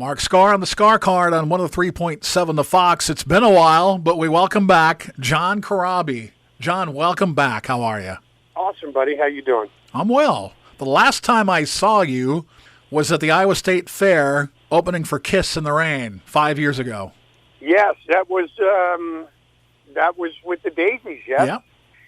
Mark Skaar on the Skaar Kaard on 103.7 The Fox. It's been a while, but we welcome back John Corabi. John, welcome back. How are you? Awesome, buddy. How you doing? I'm well. The last time I saw you was at the Iowa State Fair opening for Kiss in the Rain 5 years ago. Yes, that was with the Daisies, yeah? Yep.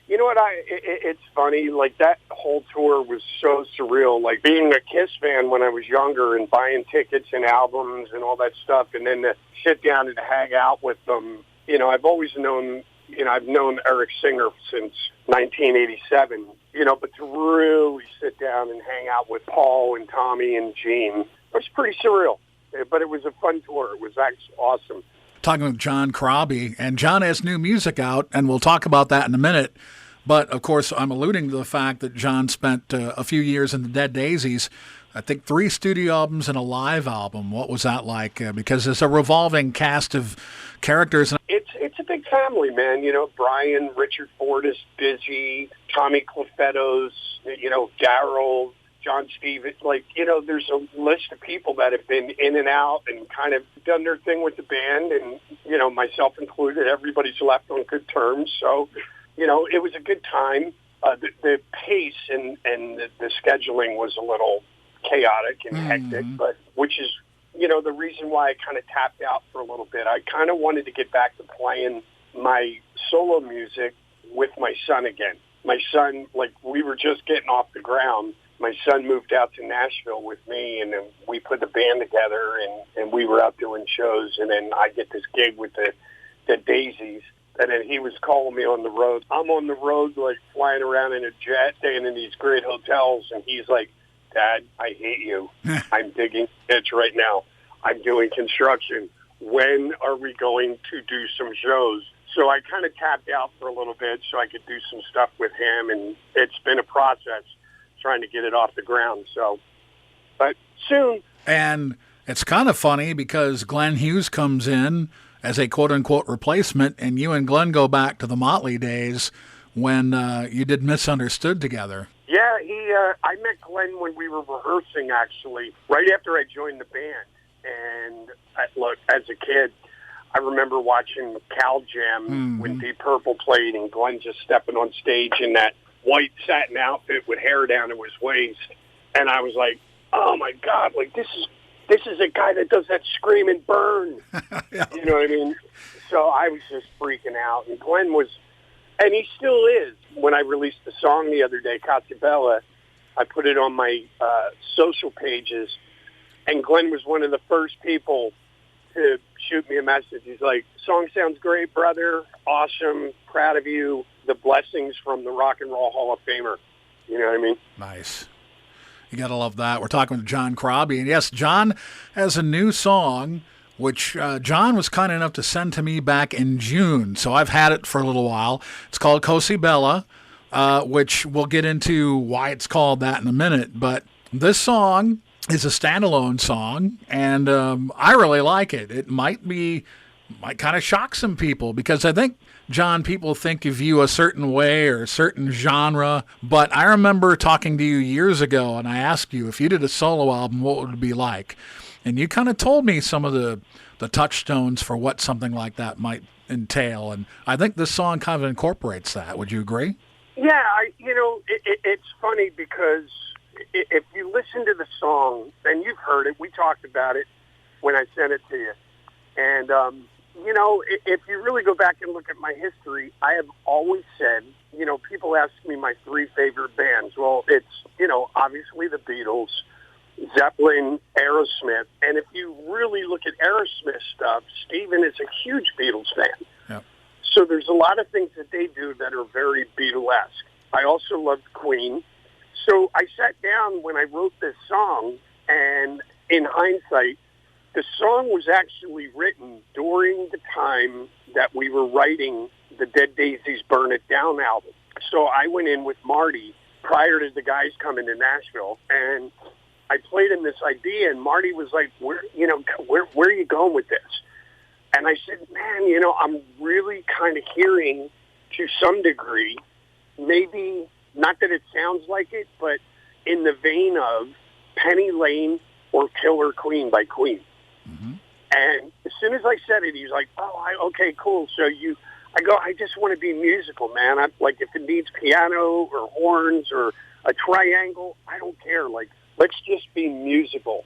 You know what, it's funny, like that whole tour was so surreal, like being a Kiss fan when I was younger and buying tickets and albums and all that stuff, and then to sit down and hang out with them. You know, I've always known, I've known Eric Singer since 1987, but to really sit down and hang out with Paul and Tommy and Gene, it was pretty surreal, but it was a fun tour. It was actually awesome. Talking with John Corabi, and John has new music out, and we'll talk about that in a minute. But, of course, I'm alluding to the fact that John spent a few years in the Dead Daisies, I think 3 studio albums and a live album. What was that like? Because it's a revolving cast of characters. It's a big family, man. Brian, Richard Fortas, Busy, Tommy Clufettos, Daryl, John Stevens, there's a list of people that have been in and out and kind of done their thing with the band, and, myself included, everybody's left on good terms. So, it was a good time. The pace and the scheduling was a little chaotic and hectic, but which is, the reason why I kind of tapped out for a little bit. I kind of wanted to get back to playing my solo music with my son again. My son, we were just getting off the ground. My son moved out to Nashville with me, and then we put the band together, and we were out doing shows. And then I get this gig with the Daisies, and then he was calling me on the road. I'm on the road, flying around in a jet, staying in these great hotels, and he's like, "Dad, I hate you. I'm digging ditch right now. I'm doing construction. When are we going to do some shows?" So I kind of tapped out for a little bit so I could do some stuff with him, and it's been a process trying to get it off the ground. So, but soon. And it's kind of funny because Glenn Hughes comes in as a quote-unquote replacement, and you and Glenn go back to the Motley days when you did Misunderstood together. Yeah, I met Glenn when we were rehearsing, actually, right after I joined the band. And look, as a kid, I remember watching Cal Jam when Deep Purple played, and Glenn just stepping on stage in that white satin outfit with hair down to his waist, and I was like, "Oh my God! This is a guy that does that Scream and Burn." Yeah. You know what I mean? So I was just freaking out, and Glenn was, and he still is. When I released the song the other day, Cosi Bella, I put it on my social pages, and Glenn was one of the first people to shoot me a message. He's like, "Song sounds great, brother. Awesome. Proud of you. The blessings from the Rock and Roll Hall of Famer." You know what I mean? Nice. You got to love that. We're talking with John Corabi. And yes, John has a new song, which John was kind enough to send to me back in June. So I've had it for a little while. It's called Cosi Bella, which we'll get into why it's called that in a minute. But this song is a standalone song, and I really like it. It might kind of shock some people because I think, John, people think of you a certain way or a certain genre, but I remember talking to you years ago, and I asked you if you did a solo album, what would it be like? And you kind of told me some of the touchstones for what something like that might entail, and I think this song kind of incorporates that. Would you agree? Yeah, it's funny because if you listen to the song, and you've heard it, we talked about it when I sent it to you, and if you really go back and look at my history, I have always said, people ask me my 3 favorite bands. Well, it's, obviously the Beatles, Zeppelin, Aerosmith. And if you really look at Aerosmith stuff, Steven is a huge Beatles fan. Yep. So there's a lot of things that they do that are very Beatlesque. I also loved Queen. So I sat down when I wrote this song, and in hindsight, the song was actually written during the time that we were writing the Dead Daisies Burn It Down album. So I went in with Marty prior to the guys coming to Nashville, and I played him this idea, and Marty was like, where are you going with this? And I said, man, I'm really kind of hearing, to some degree, maybe, not that it sounds like it, but in the vein of Penny Lane or Killer Queen by Queen. And as soon as I said it, he was like, okay, cool. So I go, I just want to be musical, man. Like, if it needs piano or horns or a triangle, I don't care. Like, let's just be musical.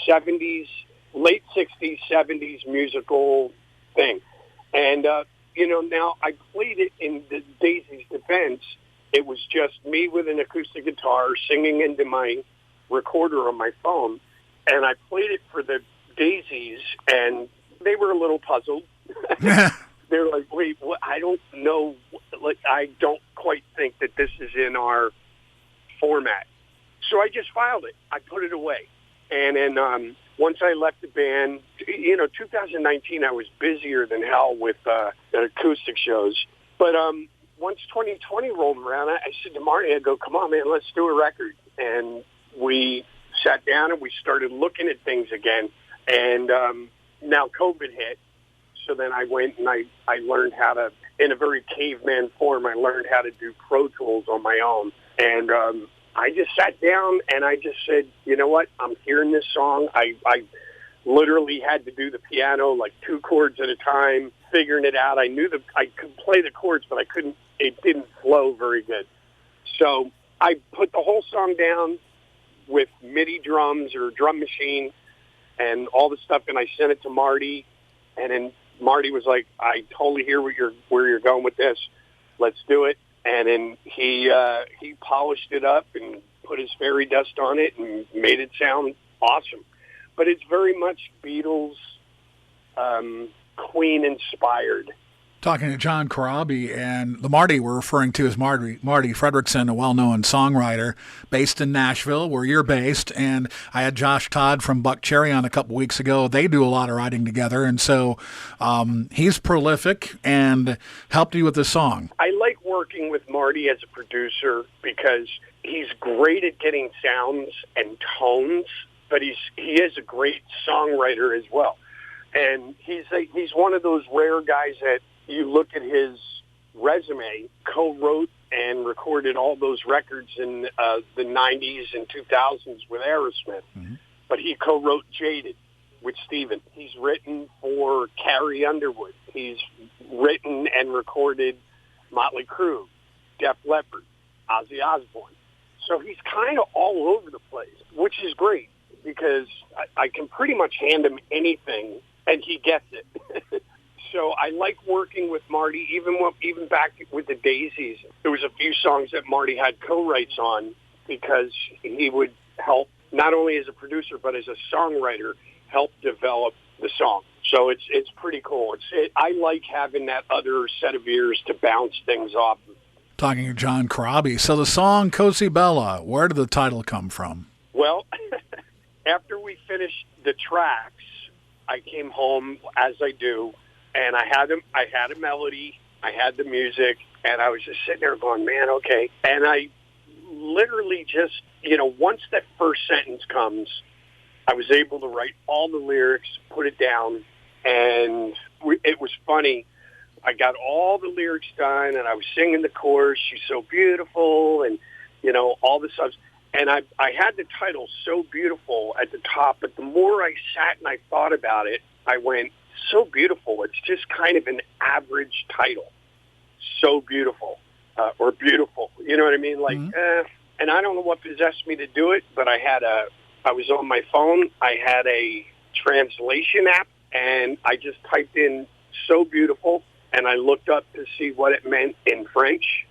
70s, late 60s, 70s musical thing. And, now I played it in the Daisy's defense. It was just me with an acoustic guitar singing into my recorder on my phone. And I played it for the Daisies, and they were a little puzzled. They're like, wait, what? I don't know. Like, I don't quite think that this is in our format. So I just filed it. I put it away. And then once I left the band, 2019, I was busier than hell with acoustic shows. But once 2020 rolled around, I said to Marty, I go, come on, man, let's do a record. And we sat down and we started looking at things again. And now COVID hit. So then I went and I learned how to, in a very caveman form, I learned how to do Pro Tools on my own. And I just sat down and I just said, you know what? I'm hearing this song. I literally had to do the piano like 2 chords at a time, figuring it out. I knew I could play the chords, but it didn't flow very good. So I put the whole song down with MIDI drums or drum machine and all the stuff, and I sent it to Marty. And then Marty was like, I totally hear where you're going with this. Let's do it. And then he polished it up and put his fairy dust on it and made it sound awesome. But it's very much Beatles, Queen inspired. Talking to John Corabi, and the Marty we're referring to is Marty Fredrickson, a well-known songwriter based in Nashville, where you're based. And I had Josh Todd from Buck Cherry on a couple weeks ago. They do a lot of writing together, and so he's prolific and helped you with this song. I like working with Marty as a producer because he's great at getting sounds and tones, but he is a great songwriter as well. And he's one of those rare guys that you look at his resume, co-wrote and recorded all those records in the 90s and 2000s with Aerosmith. Mm-hmm. But he co-wrote Jaded with Steven. He's written for Carrie Underwood. He's written and recorded Motley Crue, Def Leppard, Ozzy Osbourne. So he's kind of all over the place, which is great because I can pretty much hand him anything and he gets it. So I like working with Marty, even back with the Daisies. There was a few songs that Marty had co-writes on because he would help, not only as a producer, but as a songwriter, help develop the song. So it's pretty cool. I like having that other set of ears to bounce things off. Talking to John Corabi. So the song Cosi Bella, where did the title come from? Well, after we finished the tracks, I came home, as I do, and I had a melody, I had the music, and I was just sitting there going, man, okay. And I literally just, once that first sentence comes, I was able to write all the lyrics, put it down, and it was funny. I got all the lyrics done, and I was singing the chorus, she's so beautiful, and, all the stuff. And I had the title So Beautiful at the top, but the more I sat and I thought about it, I went, So Beautiful. It's just kind of an average title. So Beautiful, or Beautiful. You know what I mean? Like, and I don't know what possessed me to do it, but I was on my phone. I had a translation app, and I just typed in So Beautiful, and I looked up to see what it meant in French,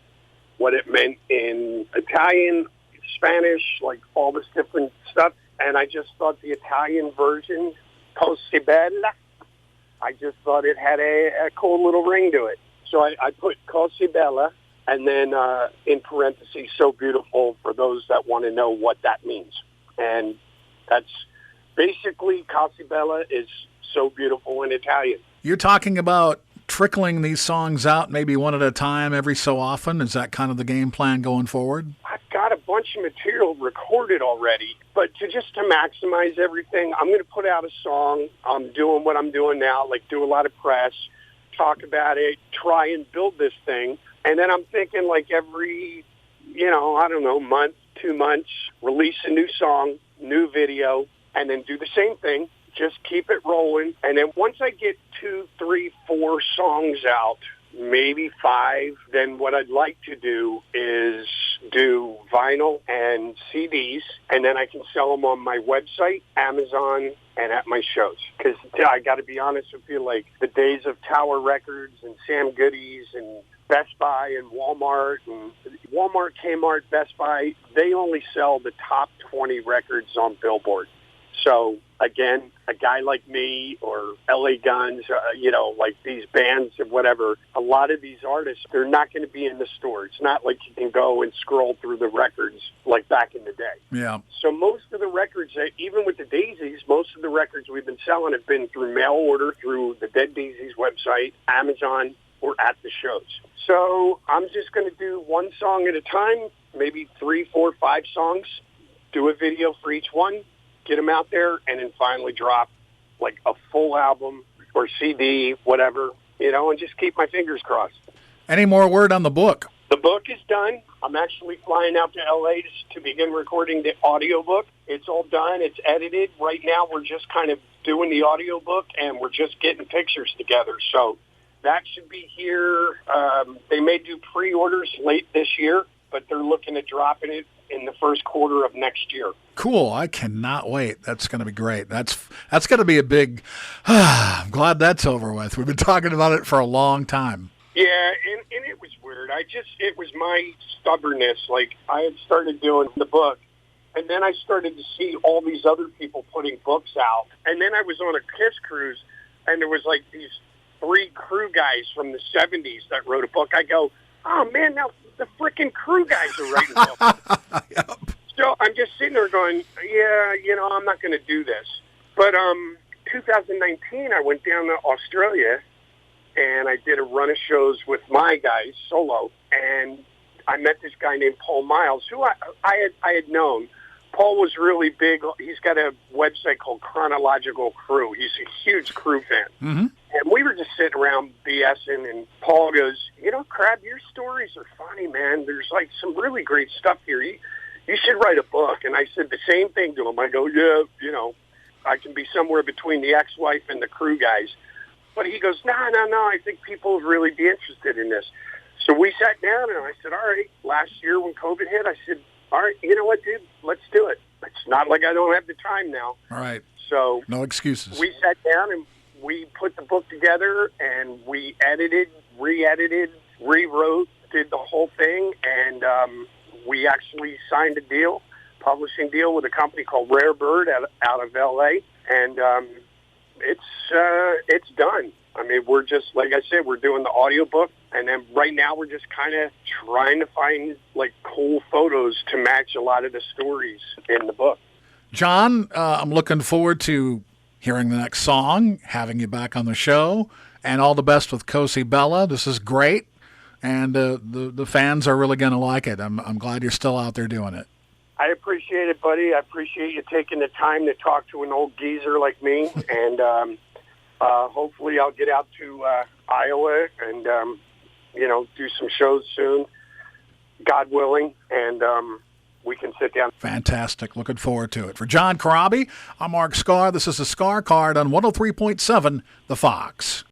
what it meant in Italian, Spanish, like all this different stuff. And I just thought the Italian version, Cosi Bella, I just thought it had a cool little ring to it. So I put Cosi Bella and then in parentheses, So Beautiful, for those that want to know what that means. And that's basically Cosi Bella is So Beautiful in Italian. You're talking about trickling these songs out maybe one at a time every so often. Is that kind of the game plan going forward? I've got a bunch of material recorded already, but to maximize everything, I'm going to put out a song. I'm doing what I'm doing now, like do a lot of press, talk about it, try and build this thing. And then I'm thinking like every, I don't know, month, 2 months, release a new song, new video, and then do the same thing, just keep it rolling. And then once I get 2, 3, 4 songs out, maybe 5, then what I'd like to do is do vinyl and CDs, and then I can sell them on my website, Amazon, and at my shows. Because I got to be honest with you, like the days of Tower Records and Sam Goody's and Best Buy and Walmart, Kmart, Best Buy, they only sell the top 20 records on Billboard. So, again, a guy like me or LA Guns, like these bands and whatever, a lot of these artists, they're not going to be in the store. It's not like you can go and scroll through the records like back in the day. Yeah. So most of the records, even with the Daisies, most of the records we've been selling have been through mail order, through the Dead Daisies website, Amazon, or at the shows. So I'm just going to do one song at a time, maybe 3, 4, 5 songs, do a video for each one, get them out there, and then finally drop like a full album or CD, whatever, and just keep my fingers crossed. Any more word on the book? The book is done. I'm actually flying out to L.A. to begin recording the audiobook. It's all done. It's edited. Right now we're just kind of doing the audiobook, and we're just getting pictures together. So that should be here. They may do pre-orders late this year, but they're looking at dropping it in the first quarter of next year. Cool. I cannot wait. That's going to be great. That's going to be a big, I'm glad that's over with. We've been talking about it for a long time. Yeah, and it was weird. It was my stubbornness. Like, I had started doing the book, and then I started to see all these other people putting books out. And then I was on a KISS cruise, and there was like these 3 crew guys from the 70s that wrote a book. I go, oh, man, now the freaking crew guys are writing books. Yep. So I'm just sitting there going, yeah, I'm not going to do this. But 2019, I went down to Australia, and I did a run of shows with my guys, solo, and I met this guy named Paul Miles, who I had known. Paul was really big. He's got a website called Chronological Crew. He's a huge Crew fan. Mm-hmm. And we were just sitting around BSing, and Paul goes, Crab, your stories are funny, man. There's like some really great stuff here. You should write a book. And I said the same thing to him. I go, yeah, I can be somewhere between the ex-wife and the Crew guys. But he goes, no, I think people would really be interested in this. So we sat down, and I said, all right, last year when COVID hit, I said, all right, you know what, dude, let's do it. It's not like I don't have the time now. All right. So no excuses. We sat down, and we put the book together, and we edited, re-edited, rewrote, did the whole thing, and we actually signed a publishing deal with a company called Rare Bird out of L.A., and it's done. I mean, we're just, like I said, we're doing the audiobook, and then right now we're just kind of trying to find, like, cool photos to match a lot of the stories in the book. John, I'm looking forward to hearing the next song, having you back on the show, and all the best with Cosi Bella. This is great, and the fans are really going to like it. I'm glad you're still out there doing it. I appreciate it, buddy. I appreciate you taking the time to talk to an old geezer like me, and hopefully I'll get out to Iowa and, do some shows soon, God willing, and we can sit down. Fantastic. Looking forward to it. For John Corabi, I'm Mark Skaar. This is the Skaar Kaard on 103.7 The Fox.